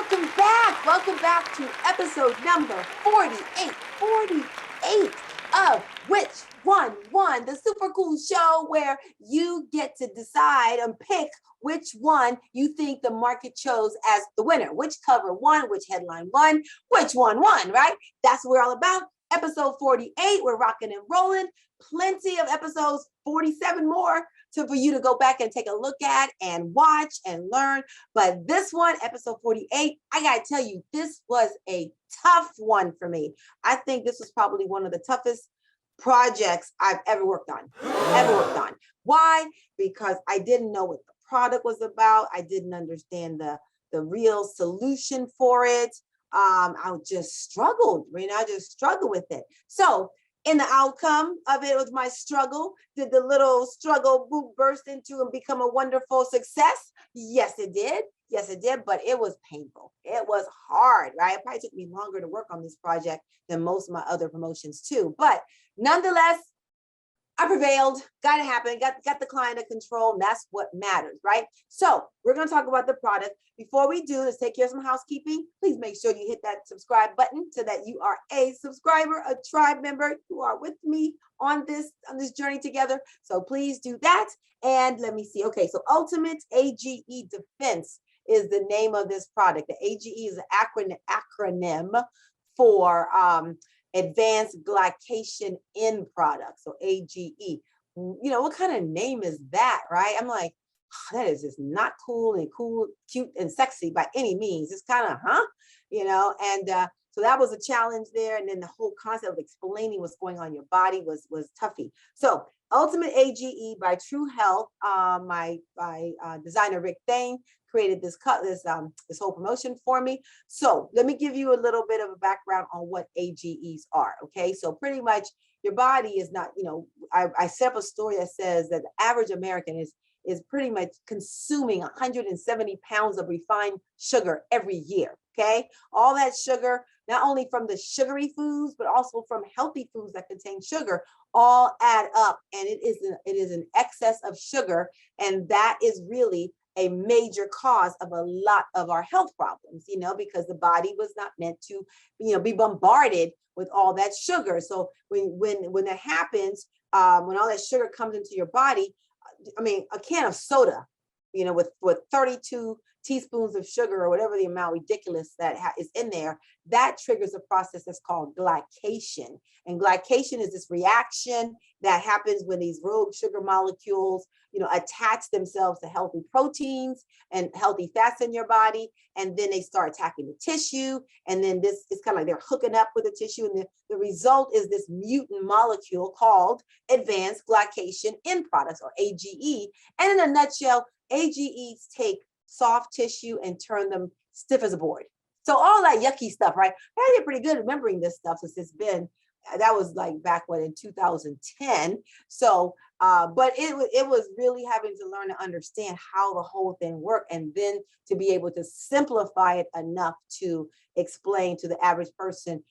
welcome back. Welcome back to episode number 48 of Which One Won, the super cool show where you get to decide and pick which one you think the market chose as the winner, which cover won, which headline won, which one won, right? That's what we're all about. Episode 48, we're rocking and rolling. Plenty of episodes, 47 more for you to go back and take a look at and watch and learn. But this one, episode 48, I gotta tell you, this was a tough one for me. I think this was probably one of the toughest projects I've ever worked on. Why? Because I didn't know what the product was about. I didn't understand the real solution for it. I just struggled, I just struggled with it. So in the outcome of it was my struggle. Did the little struggle burst into and become a wonderful success? Yes, it did. Yes, it did, but it was painful. It was hard, right? It probably took me longer to work on this project than most of my other promotions too. But nonetheless, I prevailed, got it happen, got the client under control, and that's what matters, right? So we're gonna talk about the product. Before we do, let's take care of some housekeeping. Please make sure you hit that subscribe button so that you are a subscriber, a tribe member. You are with me on this journey together. So please do that. And let me see. Okay, so Ultimate AGE Defense is the name of this product. The AGE is an acronym for Advanced Glycation End Product, so AGE. What kind of name is that, right? I'm like, oh, that is just not cool, cute, and sexy by any means. It's kind of, so that was a challenge there. And then the whole concept of explaining what's going on in your body was toughy. So Ultimate AGE by True Health, my designer Rick Thane created this whole promotion for me. So let me give you a little bit of a background on what AGEs are. Okay, so pretty much your body is not, I set up a story that says that the average American is pretty much consuming 170 pounds of refined sugar every year. Okay, all that sugar, not only from the sugary foods, but also from healthy foods that contain sugar, all add up, and it is an excess of sugar, and that is really a major cause of a lot of our health problems, because the body was not meant to, be bombarded with all that sugar. So when that happens, when all that sugar comes into your body, a can of soda, with 32 teaspoons of sugar or whatever the amount ridiculous that is in there, that triggers a process that's called glycation. And glycation is this reaction that happens when these rogue sugar molecules, attach themselves to healthy proteins and healthy fats in your body. And then they start attacking the tissue. And then this is kind of like they're hooking up with the tissue. And the result is this mutant molecule called Advanced Glycation End Products, or AGE. And in a nutshell, AGEs take soft tissue and turn them stiff as a board. So all that yucky stuff, right? I did pretty good remembering this stuff since that was like back in 2010. So, but it was really having to learn to understand how the whole thing worked, and then to be able to simplify it enough to explain to the average person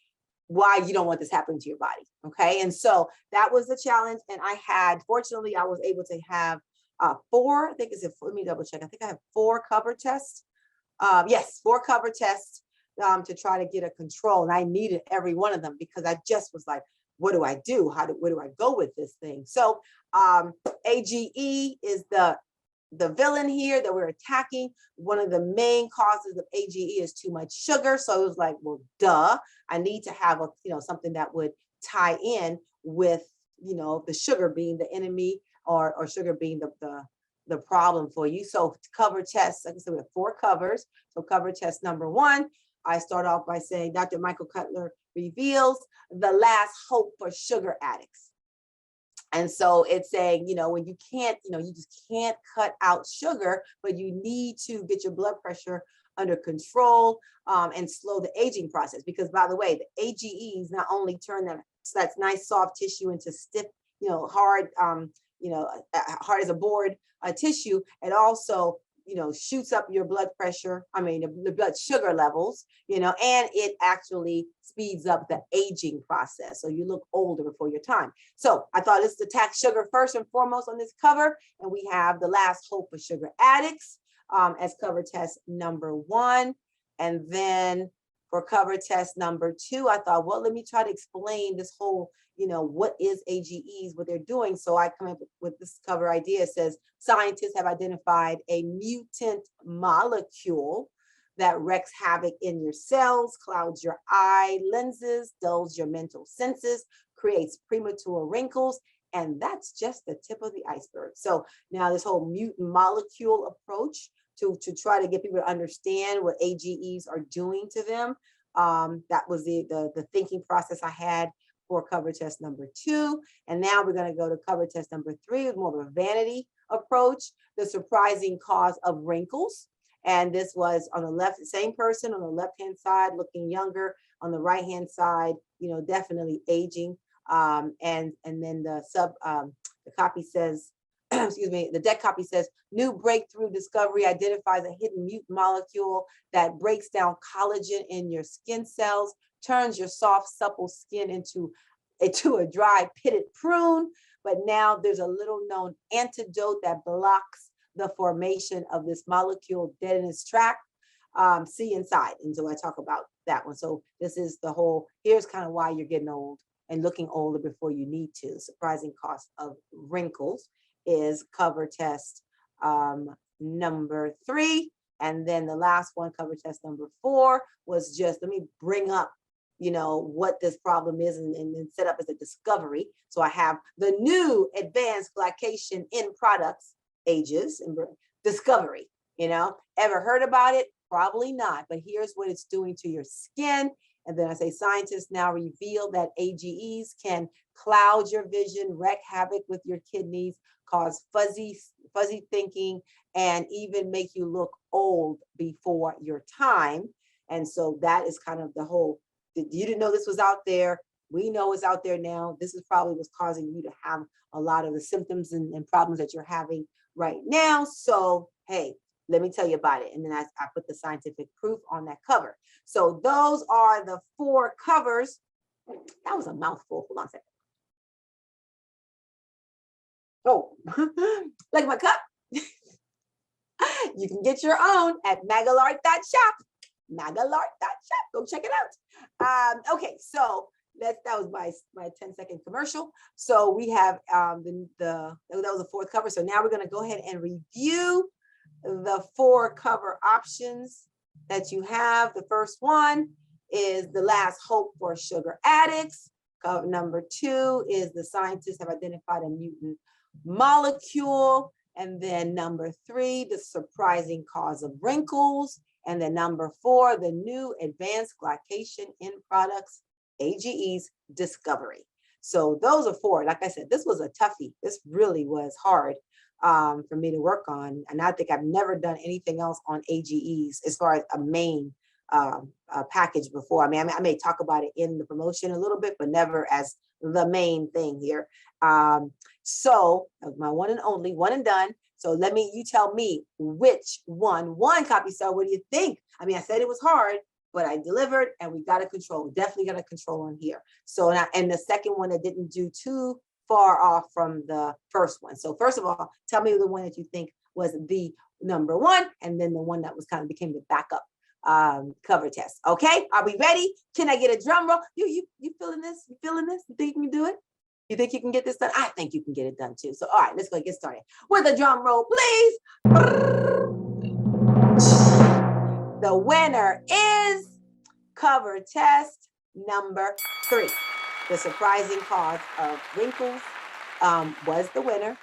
why you don't want this happening to your body. Okay. And so that was the challenge. And fortunately, I was able to have four, let me double check. I think I have 4 cover tests. Yes, 4 cover tests to try to get a control. And I needed every one of them because I just was like, what do I do? Where do I go with this thing? So AGE is the villain here that we're attacking. One of the main causes of AGE is too much sugar. So it was like, well, duh, I need to have something that would tie in with, the sugar being the enemy, or sugar being the problem for you. So cover tests, like I said, we have 4 covers. So cover test number 1, I start off by saying, Dr. Michael Cutler reveals the last hope for sugar addicts. And so it's saying, when you can't, you just can't cut out sugar, but you need to get your blood pressure under control and slow the aging process. Because by the way, the AGEs not only turn that nice soft tissue into stiff, hard, hard as a board tissue, it also shoots up your blood pressure, the blood sugar levels, and it actually speeds up the aging process. So you look older before your time. So I thought let's attack sugar first and foremost on this cover. And we have the last hope for sugar addicts as cover test number 1. And then for cover test number 2, I thought, well, let me try to explain this whole, what is AGEs, what they're doing. So I come up with this cover idea. It says, scientists have identified a mutant molecule that wreaks havoc in your cells, clouds your eye lenses, dulls your mental senses, creates premature wrinkles, and that's just the tip of the iceberg. So now this whole mutant molecule approach to try to get people to understand what AGEs are doing to them, that was the thinking process I had for cover test number 2. And now we're going to go to cover test number 3, with more of a vanity approach, the surprising cause of wrinkles. And this was on the left, same person on the left-hand side, looking younger. On the right-hand side, definitely aging. And then the copy says, excuse me, the deck copy says, new breakthrough discovery identifies a hidden mutant molecule that breaks down collagen in your skin cells, turns your soft, supple skin into a dry, pitted prune. But now there's a little known antidote that blocks the formation of this molecule dead in its track. See inside. And so I talk about that one. So this is the whole, here's kind of why you're getting old and looking older before you need to. The surprising cost of wrinkles is cover test number 3. And then the last one, cover test number 4, was just, let me bring up, what this problem is and set up as a discovery. So I have the new advanced glycation in products, ages and discovery. Ever heard about it? Probably not, but here's what it's doing to your skin. And then I say, scientists now reveal that AGEs can cloud your vision, wreak havoc with your kidneys, cause fuzzy thinking, and even make you look old before your time. And so that is kind of the whole, you didn't know this was out there. We know it's out there now. This is probably what's causing you to have a lot of the symptoms and problems that you're having right now. So, hey, let me tell you about it. And then I put the scientific proof on that cover. So those are the 4 covers. That was a mouthful. Hold on a second. Oh, look at my cup. You can get your own at magalart.shop. Magalart.shop. Go check it out. Okay, so that was my 10-second commercial. So we have that was the 4th cover. So now we're going to go ahead and review the 4 cover options that you have. The first one is The Last Hope for Sugar Addicts. Cover number 2 is The Scientists Have Identified a Mutant Molecule. And then number 3, The Surprising Cause of Wrinkles. And then number 4, the new advanced glycation in products, AGEs discovery. So those are 4. Like I said, this was a toughie. This really was hard for me to work on. And I think I've never done anything else on AGEs as far as a main package before. I mean, I may talk about it in the promotion a little bit, but never as the main thing here. So my one and only, one and done. So you tell me which One Won Copystar. What do you think? I mean, I said it was hard, but I delivered and we got a control. Definitely got a control on here. So and the second one that didn't do too far off from the first one. So first of all, tell me the one that you think was the number 1, and then the one that was kind of became the backup cover test. Okay, are we ready? Can I get a drum roll? You feeling this? You feeling this? You think you can do it? You think you can get this done? I think you can get it done too. So all right, let's go get started with a drum roll, please. The winner is cover test number 3. The Surprising Cause of Wrinkles was the winner.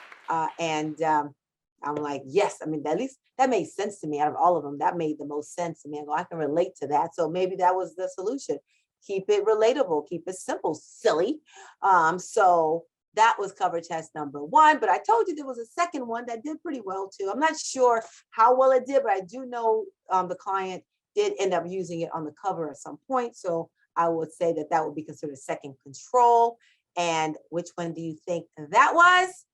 And I'm like, yes, I mean, at least that made sense to me. Out of all of them, that made the most sense to me. I can relate to that. So maybe that was the solution. Keep it relatable, keep it simple, silly. So that was cover test number 1, but I told you there was a second one that did pretty well too. I'm not sure how well it did, but I do know the client did end up using it on the cover at some point. So I would say that would be considered second control. And which one do you think that was?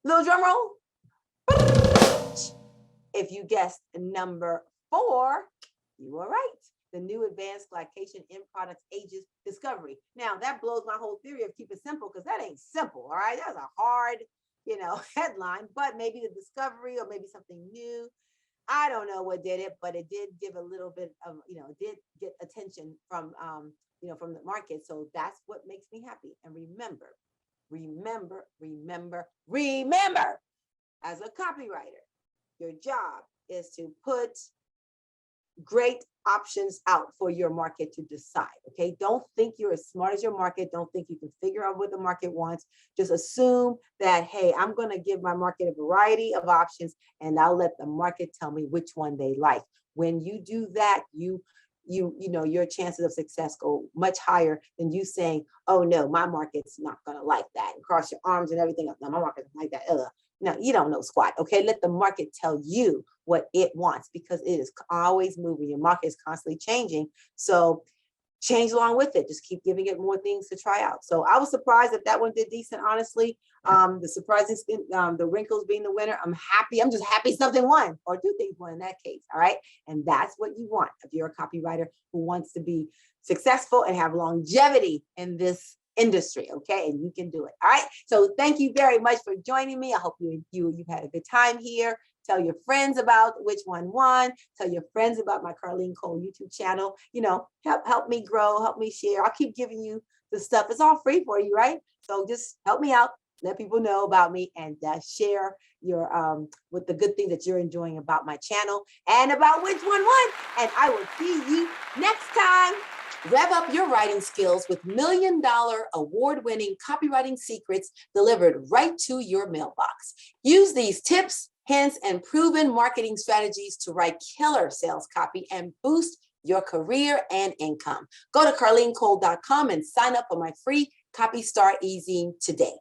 Little drum roll. If you guessed number 4, you were right. The new advanced glycation in products ages discovery. Now that blows my whole theory of keep it simple, because that ain't simple. All right, that's a hard, headline, but maybe the discovery or maybe something new. I don't know what did it, but it did give a little bit of, did get attention from, from the market. So that's what makes me happy. And remember, as a copywriter, your job is to put great options out for your market to decide. Okay. Don't think you're as smart as your market. Don't think you can figure out what the market wants. Just assume that, hey, I'm going to give my market a variety of options and I'll let the market tell me which one they like. When you do that, your chances of success go much higher than you saying, oh no, my market's not going to like that, and cross your arms and everything else. No, my market's like that. No, you don't know squat. Okay. Let the market tell you what it wants, because it is always moving. Your market is constantly changing. So change along with it. Just keep giving it more things to try out. So I was surprised that one did decent, honestly. The surprising spin, the Wrinkles being the winner. I'm happy. I'm just happy something won, or two things won in that case. All right. And that's what you want if you're a copywriter who wants to be successful and have longevity in this industry. Okay. And you can do it. All right. So thank you very much for joining me. I hope you've had a good time here. Tell your friends about Which One Won. Tell your friends about my Carline-Cole YouTube channel. Help me grow, help me share. I'll keep giving you the stuff. It's all free for you, right? So just help me out. Let people know about me, and share your with the good things that you're enjoying about my channel and about Which One Won. And I will see you next time. Rev up your writing skills with $1 Million award-winning copywriting secrets delivered right to your mailbox. Use these tips, hints, and proven marketing strategies to write killer sales copy and boost your career and income. Go to carlinecole.com and sign up for my free Copystar Ezine today.